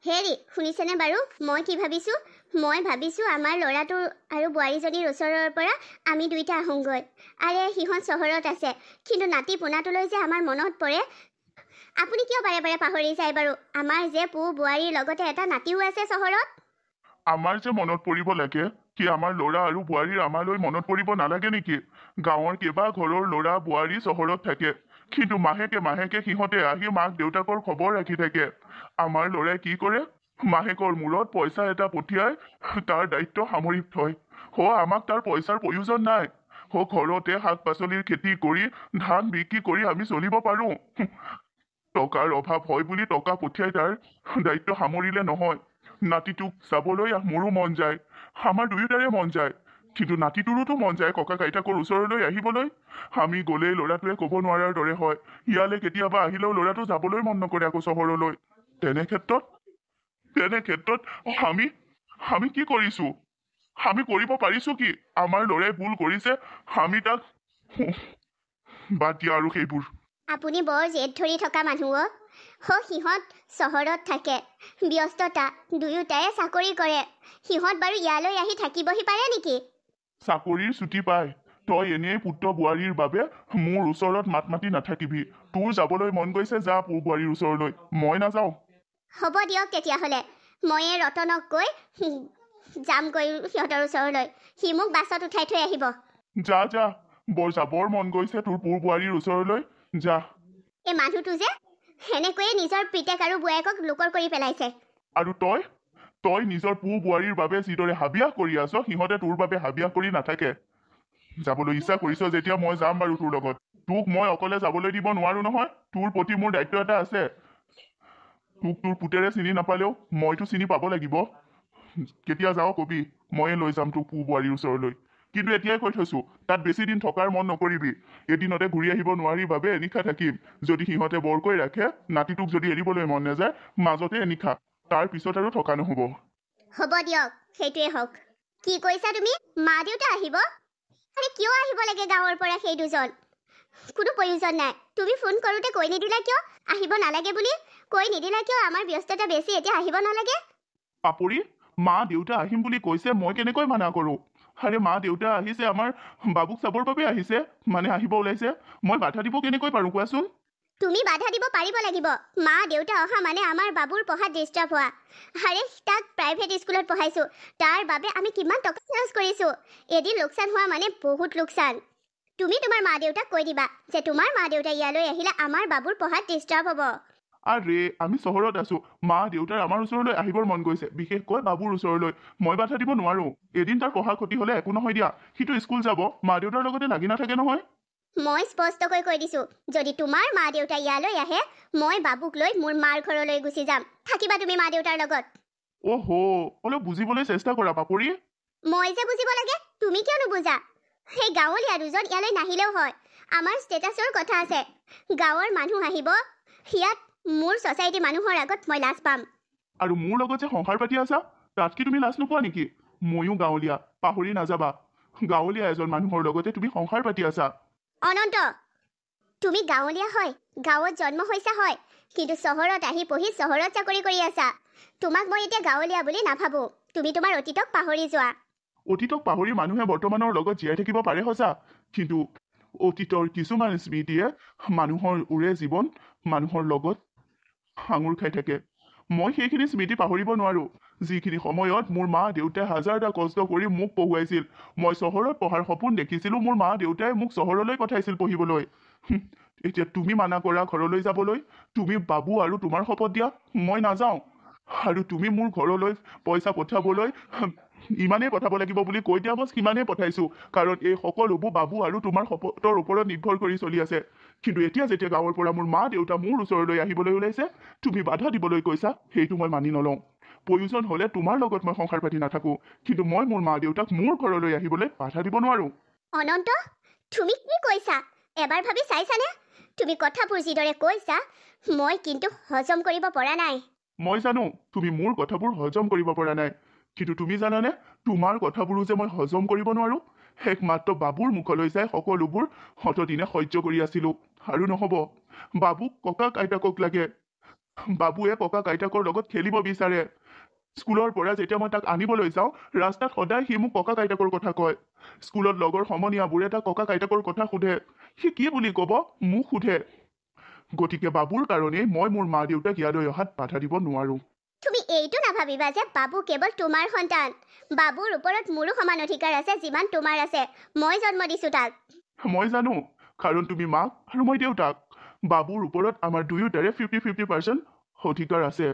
হেৰি শুনিছেনে বাৰু মই কি ভাবিছোঁ আমাৰ ল'ৰাটোৰ আৰু বোৱাৰীজনীৰ ওচৰৰ পৰা আমি দুইটা আহোঁগৈ আৰে সিহঁত চহৰত আছে কিন্তু নাতি পোনাটোলৈ যে আমাৰ মনত পৰে আপুনি কিয় বাৰে বাৰে পাহৰি যায় বাৰু আমাৰ যে পু বোৱাৰীৰ লগতে এটা নাতিও আছে চহৰত আমাৰ যে মনত পৰিব লাগে কি আমাৰ ল'ৰা আৰু বোৱাৰীৰ আমালৈ মনত পৰিব নালাগে নেকি গাঁৱৰ কেইবা ঘৰৰ ল'ৰা বোৱাৰী চহৰত থাকে কিন্তু মাহেকে সিহঁতে আহি মাক দেউতাকৰ খবৰ ৰাখি থাকে আমাৰ ল'ৰাই কি কৰে মাহেকৰ মূৰত পইচা এটা পঠিয়াই তাৰ দায়িত্ব সামৰি থয় আমাক তাৰ পইচাৰ প্ৰয়োজন নাই ঘৰতে শাক পাচলিৰ খেতি কৰি ধান বিক্ৰী কৰি আমি চলিব পাৰো টকাৰ অভাৱ হয় বুলি টকা পঠিয়াই তাৰ দায়িত্ব সামৰিলে নহয় নাতিটোক চাবলৈ মোৰো মন যায় আমাৰ দুয়োটাৰে মন যায় কিন্তু নাতিটোৰোতো মন যায় ককা আইতাকৰ ওচৰলৈ আহিবলৈ আমি গ'লে ল'ৰাটোৱে ক'ব নোৱাৰাৰ দৰে হয় ইয়ালে কেতিয়াবা আহিলেও ল'ৰাটো যাবলৈ মন নকৰে আকৌ চহৰলৈ তেনে ক্ষেত্ৰত আমি কি কৰিছো আমি কৰিব পাৰিছো কি আমাৰ ল'ৰাই ভুল কৰিছে আমি তাক বাদ দিয়া আৰু সেইবোৰ আপুনি বৰ জেদ ধৰি থকা মানুহ সিহঁত চহৰত থাকে ব্যস্ততা দুয়োটাই চাকৰি কৰে সিহঁত বাৰু ইয়ালৈ আহি থাকিবহি পাৰে নেকি চাকৰিৰ ছুটি পায় তই এনেই পুত্ৰ বোৱাৰীৰ বাবে মোৰ ওচৰত মাত মাতি নাথাকিবি তোৰ যাবলৈ মন গৈছে যা পু বোৱাৰীৰ ওচৰলৈ মই নাযাওঁ হ'ব দিয়ক তেতিয়াহ'লে মই ৰতনক কৈ যামগৈ সিহঁতৰ ওচৰলৈ সি মোক বাছত উঠাই থৈ আহিব যা বৰ যাবৰ মন গৈছে তোৰ পু বোৱাৰীৰ ওচৰলৈ যা এই মানুহটো যে সেনেকৈয়ে নিজৰ পিতেক আৰু বুঢ়ায়েকক লোকৰ কৰি পেলাইছে আৰু তই নিজৰ পু বোৱাৰীৰ বাবে যিদৰে হাবিয়াস কৰি আছ সিহঁতে তোৰ বাবে হাবিয়াস কৰি নাথাকে যাবলৈ ইচ্ছা কৰিছ যেতিয়া মই যাম বাৰু তোৰ লগত তোক মই অকলে যাবলৈ দিব নোৱাৰো নহয় তোৰ প্ৰতি মোৰ দায়িত্ব এটা আছে তোক তোৰ পুতেৰে চিনি নাপালেও মইতো চিনি পাব লাগিব কেতিয়া যাও কবি ময়ে লৈ যাম তোক পু বোৱাৰীৰ ওচৰলৈ কিন্তু এতিয়াই কৈ থৈছো তাত বেছি দিন থকাৰ মন নকৰিবি এদিনতে ঘূৰি আহিব নোৱাৰি বাবে এনিশা থাকিম যদি সিহঁতে বৰকৈ ৰাখে নাতিটোক যদি এৰিবলৈ মন নাযায় মাজতে এনিশা তাৰ পিছত আৰু থকা নহব হ'ব দিয়ক সেইটোৱে হওক কি কৈছা তুমি মা দেউতা আহিব আৰে কিয় আহিব লাগে গাঁৱৰ পৰা সেই দুজন কোনো প্ৰয়োজন নাই তুমি ফোন কৰোঁতে কৈ নিদিলা কিয় আহিব নালাগে বুলি কৈ নিদিলা কিয় আমাৰ ব্যস্ততা বেছি এতিয়া আহিব নালাগে পাপৰি মা দেউতা আহিম বুলি কৈছে মই কেনেকৈ মানা কৰো আৰে মা দেউতা আহিছে আমাৰ বাবুক চাবৰ বাবে আহিছে মানে আহিব ওলাইছে মই বাধা দিব কেনেকৈ পাৰো কোৱাচোন তুমি বাধা দিব পাৰিব লাগিব মা দেউতা অহা মানে আমাৰ বাবুৰ পঢ়াত ডিষ্টাৰ্ব হোৱা আৰে তাক প্ৰাইভেট স্কুলত পঢ়াইছো তাৰ বাবে আমি কিমান টকা খৰচ কৰিছো এদিন লোকচান হোৱা মানে বহুত লোকচান তুমি তোমাৰ মা দেউতাক কৈ দিবা যে তোমাৰ মা দেউতা ইয়ালৈ আহিলে আমাৰ বাবুৰ পঢ়াত ডিষ্টাৰ্ব হ'ব আৰে আমি চহৰত আছো মা দেউতাৰ আমাৰ ওচৰলৈ আহিবৰ মন গৈছে বিশেষকৈ বাবুৰ ওচৰলৈ মই বাধা দিব নোৱাৰো এদিন তাৰ পঢ়া ক্ষতি হলে একো নহয় দিয়া সিটো স্কুল যাব মা দেউতাৰ লগতে লাগি নাথাকে নহয় মই স্পষ্টকৈ কৈ দিছো যদি তোমাৰ মা দেউতা ইয়ালৈ আহে মই বাবুক লৈ মোৰ মাৰ ঘৰলৈ গুচি যাম থাকিবা তুমি মা দেউতাৰ লগত অলপ বুজিবলৈ চেষ্টা কৰা পাপৰি মই যে বুজিব লাগে তুমি কিয় নুবুজা সেই গাঁৱলীয়া দুজন ইয়ালৈ নাহিলেও হয় আমাৰ ষ্টেটাছৰ কথা আছে গাঁৱৰ মানুহ আহিব ইয়াত মোৰ ছ'চাইটি মানুহৰ আগত মই লাজ পাম আৰু মোৰ লগত যে সংসাৰ পাতি আছা তাত কি তুমি লাজ নোপোৱা নেকি ময়ো গাঁৱলীয়া পাহৰি নাযাবা গাঁৱলীয়া এজন মানুহৰ লগতে তুমি সংসাৰ পাতি আছা অনন্ত তুমি গাঁৱলীয়া হয় গাঁৱত জন্ম হৈছা হয় কিন্তু চহৰত আহি পঢ়ি চহৰত চাকৰি কৰি আছা তোমাক মই এতিয়া গাঁৱলীয়া বুলি নাভাবো তুমি তোমাৰ অতীতক পাহৰি যোৱা অতীতক পাহৰি মানুহে বৰ্তমানৰ লগত জীয়াই থাকিব পাৰে সঁচা কিন্তু অতীতৰ কিছুমান স্মৃতিয়ে মানুহৰ উৰে জীৱন মানুহৰ লগত সাঙুৰ খাই থাকে মই সেইখিনি স্মৃতি পাহৰিব নোৱাৰো যিখিনি সময়ত মোৰ মা দেউতাই হাজাৰটা কষ্ট কৰি মোক পঢ়ুৱাইছিল মই চহৰত পঢ়াৰ সপোন দেখিছিলো মোৰ মা দেউতাই মোক চহৰলৈ পঠাইছিল পঢ়িবলৈ এতিয়া তুমি মানা কৰা ঘৰলৈ যাবলৈ তুমি বাবু আৰু তোমাৰ শপত দিয়া মই নাযাওঁ আৰু তুমি মোৰ ঘৰলৈ পইচা পঠাবলৈ ইমানেই পঠাব লাগিব বুলি কৈ দিয়া বছ সিমানেই পঠাইছো কাৰণ এই সকলোবোৰ বাবু আৰু তোমাৰ শপতৰ ওপৰত নিৰ্ভৰ কৰি চলি আছে কিন্তু এতিয়া যেতিয়া গাঁৱৰ পৰা মোৰ মা দেউতা মোৰ ওচৰলৈ আহিবলৈ ওলাইছে তুমি বাধা দিবলৈ কৈছা সেইটো মই মানি নলওঁ প্ৰয়োজন হলে তোমাৰ লগত মই সংসাৰ পাতি নাথাকো কিন্তু মই মোৰ মা দেউতাক মোৰ ঘৰলৈ আহিবলৈ বাধা দিব নোৱাৰো অনন্ত তুমি কি কৈছা এবাৰ ভাবি চাইছানে তুমি কথাবোৰ যিদৰে কৈছা মই কিন্তু হজম কৰিব পৰা নাই মই জানো তুমি মোৰ কথাবোৰ হজম কৰিব পৰা নাই কিন্তু তুমি জানানে তোমাৰ কথাবোৰো যে মই হজম কৰিব নোৱাৰো একমাত্ৰ বাবুৰ মুখলৈ যাই সকলোবোৰ হতদিনে সহ্য কৰি আছিলো আৰু নহব বাবুক ককাক আইতাকক লাগে বাবুৱে ককাক আইতাকৰ লগত খেলিব বিচাৰে। স্কুলৰ পৰা যেতিয়া মই তাক আনিবলৈ যাওঁ ৰাস্তাত সদায় সি মোক ককাক আইতাকৰ কথা কয়। স্কুলত লগৰ সমনীয়াবোৰে তাক ককাক আইতাকৰ কথা সোধে, সি কি বুলি ক'ব? মোক সোধে। গতিকে বাবুৰ কাৰণেই মই মোৰ মা দেউতাক ইয়ালৈ অহাত বাধা দিব নোৱাৰো। তুমি এইটো নাভাবিবা যে বাবু কেৱল তোমাৰ সন্তান। বাবুৰ ওপৰত মোৰো সমান অধিকাৰ আছে যিমান তোমাৰ আছে। মই জন্ম দিছো তাক। মই জানো, কাৰণ তুমি মাক আৰু মই দেউতাক। বাবুৰ ওপৰত আমাৰ দুয়োটাৰে 50-50% অধিকাৰ আছে।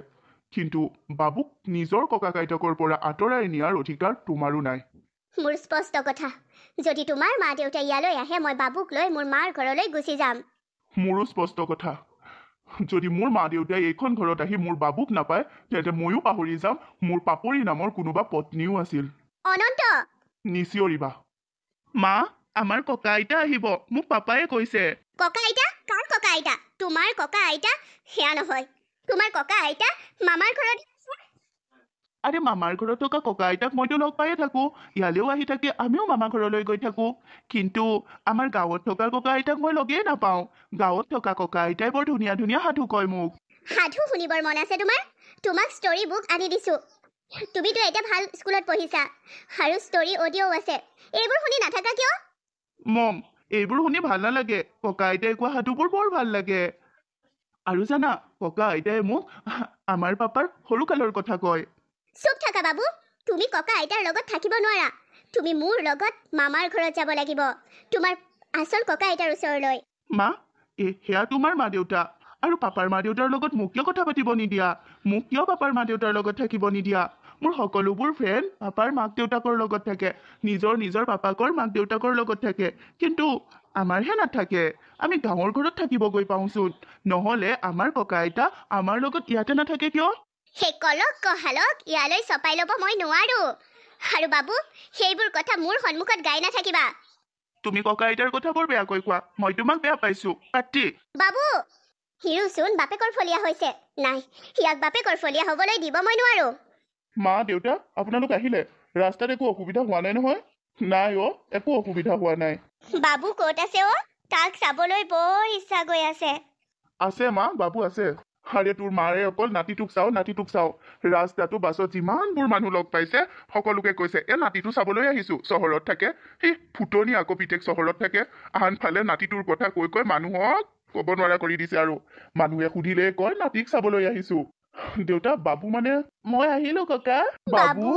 কিন্তু বাবুক নিজৰ ককাক আইতাকৰ পৰা আঁতৰাই নিয়াৰ অধিকাৰ তোমাৰো নাই। মোৰ স্পষ্ট কথা, যদি তোমাৰ মা দেউতা ইয়ালৈ আহে মই বাবুক লৈ মোৰ মাৰ ঘৰলৈ গুচি যাম। মোৰো স্পষ্ট কথা, যদি মোৰ মা দেউতাই এইখন ঘৰত আহি মোৰ বাবুক নাপায় তেন্তে ময়ো পাহৰি যাম মোৰ পাপৰি নামৰ কোনোবা পত্নীও আছিল। অনন্ত! নিচিঞৰিবা। মা, আমাৰ ককা আইতা আহিব, মোক পাপায়ে কৈছে। ককা আইতা? কাৰ ককা আইতা? তোমাৰ ককা আইতা সেয়া নহয়। তোমাৰ ককা আইতা মামাৰ ঘৰত। আৰে মামাৰ ঘৰত থকা ককা আইতাক মইতো লগ পায়ে থাকো, ইয়ালৈও আহি থাকে, আমিও মামা ঘৰলৈ গৈ থাকো। কিন্তু আমাৰ গাঁৱত থকা ককা আইতাক মই লগেই নাপাওঁ। গাঁৱত থকা ককা আইতাই বৰ ধুনীয়া ধুনীয়া সাধু কয় মোক। সাধু শুনিবৰ মন আছে তোমাৰ? তোমাক ষ্টৰী বুক আনি দিছো। তুমিতো এতিয়া ভাল স্কুলত পঢ়িছা আৰু ষ্টৰী অডিঅ'ও আছে। এইবোৰ শুনি নাথাকা কিয়? মম, এইবোৰ শুনি ভাল নালাগে। ককা আইতাই কোৱা সাধুবোৰ বৰ ভাল লাগে। আৰু জানা, ককা আইতাই মোক আমাৰ পাপাৰ সৰুকালৰ কথা কয়। চুপ থাকা বাবু। তুমি ককা আইতাৰ লগত থাকিব নোৱাৰা। তুমি মোৰ লগত মামাৰ ঘৰত যাব লাগিব, তোমাৰ আচল ককা আইতাৰ ওচৰলৈ। মা, সেয়া তোমাৰ মা দেউতা, আৰু পাপাৰ মা দেউতাৰ লগত মোক কিয় কথা পাতিব নিদিয়া? মোক কিয় পাপাৰ মা দেউতাৰ লগত থাকিব নিদিয়া? মোৰ সকলোবোৰ ফ্ৰেণ্ড পাপাৰ মাক দেউতাকৰ লগত থাকে, নিজৰ নিজৰ পাপাকৰ মাক দেউতাকৰ লগত থাকে। কিন্তু আমাৰহে নাথাকে। আমি গাঁৱৰ ঘৰত থাকিবগৈ পাওঁচোন। নহ'লে আমাৰ ককা আইতা আমাৰ লগত ইয়াতে নাথাকে কিয়? সেই কলক কহালক ইয়ালৈ চপাই ল'ব মই নোৱাৰো। আৰু বাবু, সেইবোৰ কথা মোৰ সন্মুখত গাই নাথাকিবা। তুমি ককা আইতাৰ কথা বৰ বেয়াকৈ কোৱা। মই তোমাক বেয়া পাইছো, পাতি। বাবু, হিৰোচোন বাপেকৰ ফলীয়া হৈছে। নাই, ইয়াক বাপেকৰ ফলীয়া হ'বলৈ দিব মই নোৱাৰো। মা দেউতা, আপোনালোক আহিলে। ৰাস্তাত একো অসুবিধা হোৱা নাই নহয়? নাই অ', একো অসুবিধা হোৱা নাই। বাবু ক'ত আছে অ'? তাক চাবলৈ বৰ ইচ্ছা গৈ আছে। আছে মা, বাবু আছে। আৰে তোৰ মাৰে অকল নাতিটোক চাওঁ নাতিটোক চাওঁ। ৰাস্তাটো বাছত যিমানবোৰ মানুহ লগ পাইছে সকলোকে কৈছে এ নাতিটো চাবলৈ আহিছো। চহৰত থাকে, সেই ফুটনি আকৌ পিতেক চহৰত থাকে। আনফালে নাতিটোৰ কথা কৈ কৈ মানুহক ক'ব নোৱাৰা কৰি দিছে। আৰু মানুহে সুধিলে কয় নাতিক চাবলৈ আহিছো। দেউতা, বাবু মানে মই আহিলো ককা। বাবু?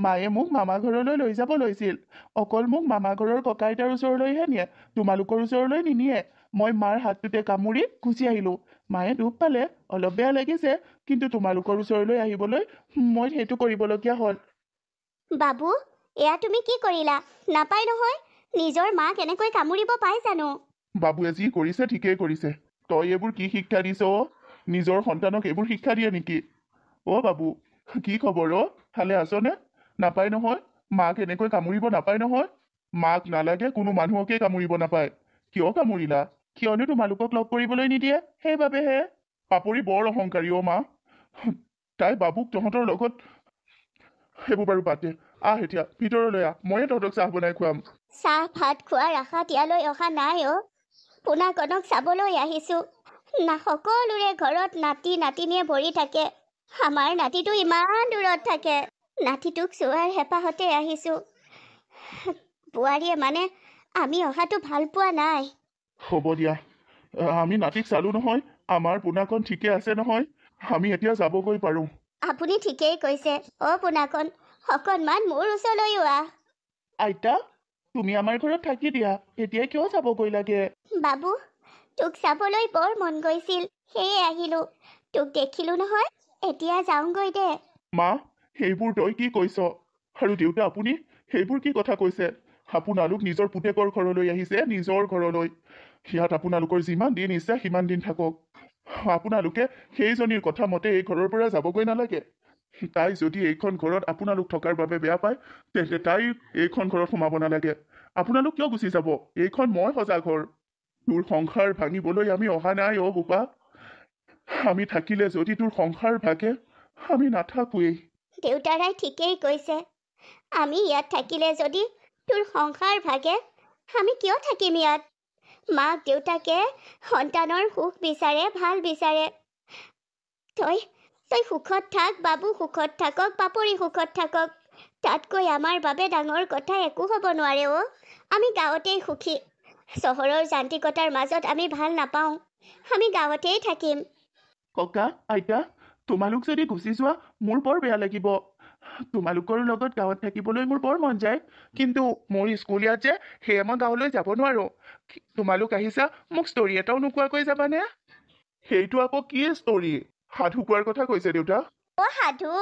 মায়ে মোক মামা ঘৰলৈ লৈ যাব লৈছিল। অকল মোক মামা ঘৰৰ ককা আইতাৰ ওচৰলৈহে নিয়ে, তোমালোকৰ ওচৰলৈ নিনিয়ে। মই মাৰ হাতটোতে কামুৰি গুচি আহিলো। মায়ে দুখ পালে, অলপ বেয়া লাগিছে, কিন্তু তোমালোকৰ ওচৰলৈ আহিবলৈ মই সেইটো কৰিবলগীয়া হ'ল। বাবু, এয়া তুমি কি কৰিলা? নাপায় নহয়, নিজৰ মাক এনেকৈ কামুৰিব পাই জানো? বাবুৱে যি কৰিছে ঠিকেই কৰিছে। তই এইবোৰ কি শিক্ষা দিছ অ'? নিজৰ সন্তানক এইবোৰ শিক্ষা দিয়ে নেকি? অ' বাবু, কি খবৰ অ'? ভালে আছনে? নাপায় নহয়, মাক এনেকৈ কামুৰিব নাপায় নহয়। মাক নালাগে, কোনো মানুহকেই কামুৰিব নাপায়। কিয় কামুৰিলা? কিয়নো তোমালোকক লগ কৰিবলৈ নিদিয়ে, সেইবাবেহে। পাপৰি বৰ অহংকাৰী অ' মা। তাই বাবুক তহঁতৰ লগত। সেইবোৰ বাৰু বাদ দে, আহ এতিয়া ভিতৰলৈ আহ, ময়ে তহঁতক চাহ বনাই খুৱাম। চাহ ভাত খোৱাৰ আশাত ইয়ালৈ অহা নাই অ'। পোনাকণক চাবলৈ আহিছো। না, সকলোৰে ঘৰত নাতি নাতিনীয়ে ভৰি থাকে। আমাৰ নাতিটো ইমান দূৰত থাকে। নাতিটোক চোৱাৰ হেঁপাহতে আহিছো। বোৱাৰীয়ে মানে আমি অহাটো ভাল পোৱা নাই। হ'ব দিয়া, আমি নাতিক চালো নহয়। আমাৰ পোনাকণ ঠিকে আছে নহয়? আমি এতিয়া যাবগৈ পাৰোঁ। আপুনি ঠিকেই কৈছে। অ' পোনাকণ, অকণমান মোৰ ওচৰলৈও আহ। আইতা, তুমি আমাৰ ঘৰত থাকি দিয়া, এতিয়া কিয় যাবগৈ লাগে? বাবু, তোক চাবলৈ বৰ মন গৈছিল, সেয়ে আহিলো। তোক দেখিলো নহয়, এতিয়া যাওঁগৈ দে। মা, সেইবোৰ তই কি কৈছ? আৰু দেউতা, আপুনি সেইবোৰ কি কথা কৈছে? আপোনালোক নিজৰ পুতেকৰ ঘৰলৈ আহিছে, নিজৰ ঘৰলৈ। ইয়াত আপোনালোকৰ যিমান দিন ইচ্ছা সিমান দিন থাকক। আপোনালোকে সেইজনীৰ কথা মতে এই ঘৰৰ পৰা যাবগৈ নালাগে। তাই যদি এইখন ঘৰত আপোনালোক থকাৰ বাবে বেয়া পায় তেন্তে তাই এইখন ঘৰত সোমাব নালাগে। আপোনালোক কিয় গুচি যাব? এইখন মই সজা ঘৰ। তোৰ সংসাৰ ভাঙিবলৈ আমি অহা নাই অ' বোপা। আমি থাকিলে যদি তোৰ সংসাৰ ভাগে, আমি নাথাকোৱেই। দেউতাৰাই ঠিকেই কৈছে। আমি ইয়াত থাকিলে যদি তোৰ সংসাৰ ভাগে, আমি কিয় থাকিম ইয়াত? মাক দেউতাকে সন্তানৰ সুখ বিচাৰে, ভাল বিচাৰে। তই তই সুখত থাক বাবু, সুখত থাকক, পাপৰি সুখত থাকক। তাতকৈ আমাৰ বাবে ডাঙৰ কথা একো হ'ব নোৱাৰে অ'। আমি গাঁৱতেই সুখী। চহৰৰ যান্ত্ৰিকতাৰ মাজত আমি ভাল নাপাওঁ। আমি গাঁৱতেই থাকিম। ককা আইতা তোমালোক যদি গুচি যোৱা মোৰ বৰ বেয়া লাগিব। তোমালোকৰ লগত গাঁৱত থাকিবলৈ মোৰ বৰ মন যায়, কিন্তু মোৰ স্কুল ইয়াত যে, সেয়ে মই গাঁৱলৈ যাব নোৱাৰো। তোমালোক আহিছা, মোক ষ্টৰী এটাও নোকোৱাকৈ যাবানে? সেইটো আকৌ কি ষ্টৰী? সাধু কোৱাৰ কথা কৈছে দেউতা। অ' সাধু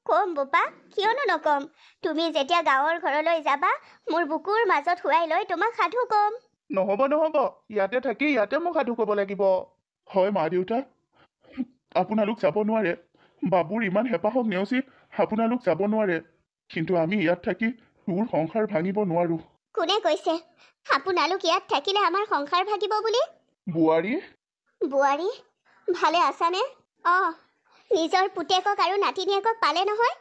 কম বোপা, কিয়নো নকম। তুমি যেতিয়া গাঁৱৰ ঘৰলৈ যাবা, মোৰ বুকুৰ মাজত শুৱাই লৈ তোমাক সাধু কম। নহ'ব নহ'ব, ইয়াতে থাকি ইয়াতে মোক সাধু ক'ব লাগিব। হয় মা দেউতা, আপোনালোক যাব নোৱাৰে। বাবুৰ ইমান হেঁপাহক নেওচি আপোনালোক যাব নোৱাৰে। কিন্তু আমি ইয়াত থাকি তোৰ সংসাৰ ভাঙিব নোৱাৰো। কোনে কৈছে আপোনালোক ইয়াত থাকিলে আমাৰ সংসাৰ ভাগিব বুলি? বোৱাৰী, বোৱাৰী ভালে আছানে? অঁ, নিজৰ পুতেকক আৰু নাতিনীয়েকক পালে নহয়।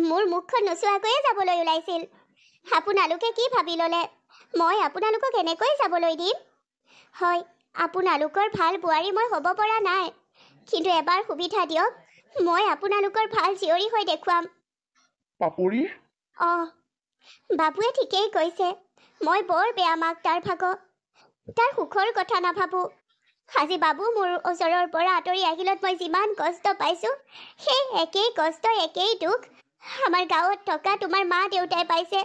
মোৰ মুখখন নোচোৱাকৈয়ে যাবলৈ ওলাইছিল। আপোনালোকে কি ভাবি ল'লে মই আপোনালোকক এনেকৈ যাবলৈ দিম? হয়, আপোনালোকৰ ভাল বোৱাৰী মই হ'ব পৰা নাই, কিন্তু এবাৰ সুবিধা দিয়ক, মই আপোনালোকৰ ভাল জীয়ৰী হৈ দেখুৱাম। পাপৰি, অঁ, বাবুৱে ঠিকেই কৈছে। মই বৰ বেয়া মাক তাৰ ভাগ। তাৰ সুখৰ কথা নাভাবোঁ। আজি বাবু মোৰ ওচৰৰ পৰা আঁতৰি আহিলত মই যিমান কষ্ট পাইছোঁ, সেই একেই কষ্ট একেই দুখ আমাৰ গাঁৱত থকা তোমাৰ মা দেউতাই পাইছে।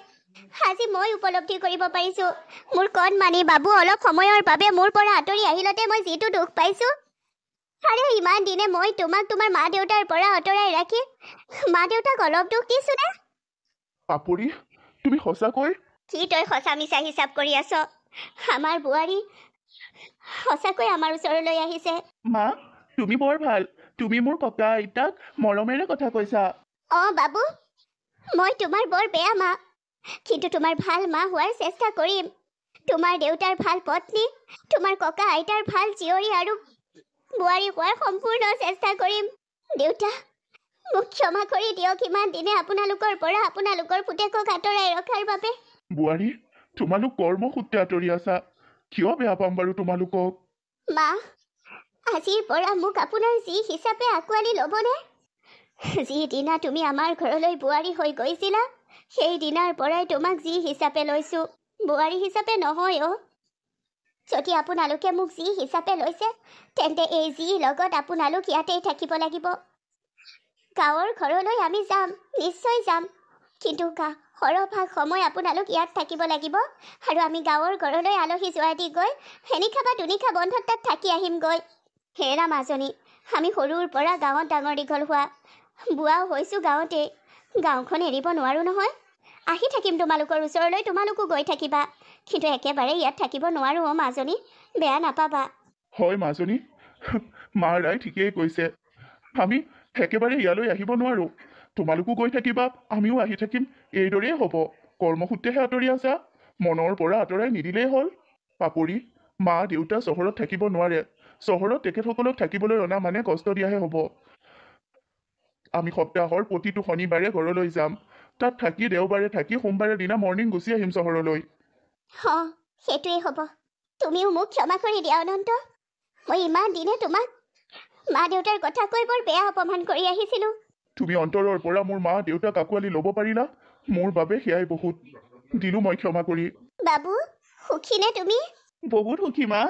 আজি মই উপলব্ধি কৰিব পাৰিছোঁ, মোৰ কণমানি বাবু অলপ সময়ৰ বাবে মোৰ পৰা আঁতৰি আহিলতে মই যিটো দুখ পাইছোঁ। আৰে ইমান দিনে মই তোমাক তোমাৰ মা দেউতাৰ পৰা আঁতৰাই ৰাখি মা দেউতাক অলপ দুখ দিছোঁ নে? পাপৰি, তুমি সঁচাকৈ? কি তই সঁচা মিছা হিচাপ কৰি আছ? আমাৰ বোৱাৰী সঁচাকৈ আমাৰ ওচৰলৈ আহিছে। মা তুমি বৰ ভাল, তুমি মোৰ ককা আইতাক মৰমেৰে কথা কৈছা। অঁ বাবু, মই তোমাৰ বৰ বেয়া মা, কিন্তু তোমাৰ ভাল মা হোৱাৰ চেষ্টা কৰিম। তোমাৰ দেউতাৰ ভাল পত্নী, তোমাৰ ককা আইতাৰ ভাল জীয়ৰী আৰু বোৱাৰী হোৱাৰ সম্পূৰ্ণ চেষ্টা কৰিম। দেউতা, মোক ক্ষমা কৰি দিয়ক ইমান দিনে আপোনালোকৰ পৰা আপোনালোকৰ পুতেকক আঁতৰাই ৰখাৰ বাবে। বোৱাৰী, তোমালোক কৰ্মসূত্ৰে আঁতৰি আছা। কিয় বেয়া পাম বাৰু তোমালোকক? মা, আজিৰ পৰা মোক আপোনাৰ যি হিচাপে আঁকোৱালি ল'বনে? যিদিনা তুমি আমাৰ ঘৰলৈ বোৱাৰী হৈ গৈছিলা, সেই দিনাৰ পৰাই তোমাক যি হিচাপে লৈছোঁ, বোৱাৰী হিচাপে নহয় অ'। যদি আপোনালোকে মোক যি হিচাপে লৈছে, তেন্তে এই যি লগত আপোনালোক ইয়াতেই থাকিব লাগিব। গাঁৱৰ ঘৰলৈ আমি যাম, নিশ্চয় যাম, কিন্তু সৰহভাগ সময় আপোনালোক ইয়াত থাকিব লাগিব। আৰু আমি গাঁৱৰ ঘৰলৈ আলহী যোৱা দি গৈ সেনিশা বা দুনিশা বন্ধত তাত থাকি আহিমগৈ। হেৰা মাজনী, আমি সৰুৰ পৰা গাঁৱত ডাঙৰ দীঘল হোৱা, বুঢ়াও হৈছোঁ গাঁৱতেই। গাঁওখন এৰিব নোৱাৰোঁ নহয়। আহি থাকিম তোমালোকৰ ওচৰলৈ, তোমালোকো গৈ থাকিবা, কিন্তু একেবাৰে ইয়াত থাকিব নোৱাৰোঁ অ' মাজনী, বেয়া নাপাবা। হয় মাজনী, মা ৰায় ঠিকেই কৈছে। আমি একেবাৰে ইয়ালৈ আহিব নোৱাৰো। তোমালোকো গৈ থাকিবা, আমিও আহি থাকিম, এইদৰেই হ'ব। কৰ্মসূত্ৰেহে আঁতৰি আছা, মনৰ পৰা আঁতৰাই নিদিলেই হ'ল। পাপৰি, মা দেউতা চহৰত থাকিব নোৱাৰে। চহৰত তেখেতসকলক থাকিবলৈ অনা মানে কষ্ট দিয়াহে হ'ব। আমি সপ্তাহৰ প্ৰতিটো শনিবাৰে ঘৰলৈ যাম, তাত থাকি দেওবাৰে থাকি সোমবাৰে দিনা মৰ্ণিং গুচি আহিম চহৰলৈ। অঁ, সেইটোৱেই হ'ব। তুমিও মোক ক্ষমা কৰি দিয়া অনন্ত। মই ইমান দিনে তোমাক মা দেউতাৰ কথা কৈ বৰ বেয়া অপমান কৰি আহিছিলোঁ। তুমি অন্তৰৰ পৰা মোৰ মা দেউতাক আঁকোৱালি ল'ব পাৰিলা, মোৰ বাবে সেয়াই বহুত। দিলো মই ক্ষমা কৰি। বাবু, সুখীনে তুমি? বহুত সুখী মা।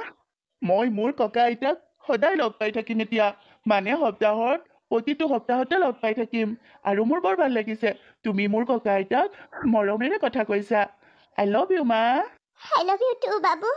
মই মোৰ ককা আইতাক সদায় লগ পাই থাকিম এতিয়া, মানে প্ৰতিটো সপ্তাহতে লগ পাই থাকিম। আৰু মোৰ বৰ ভাল লাগিছে, তুমি মোৰ ককা আইতাক মৰমেৰে কথা কৈছা। আই লাভ ইউ মা। I love you two Babu.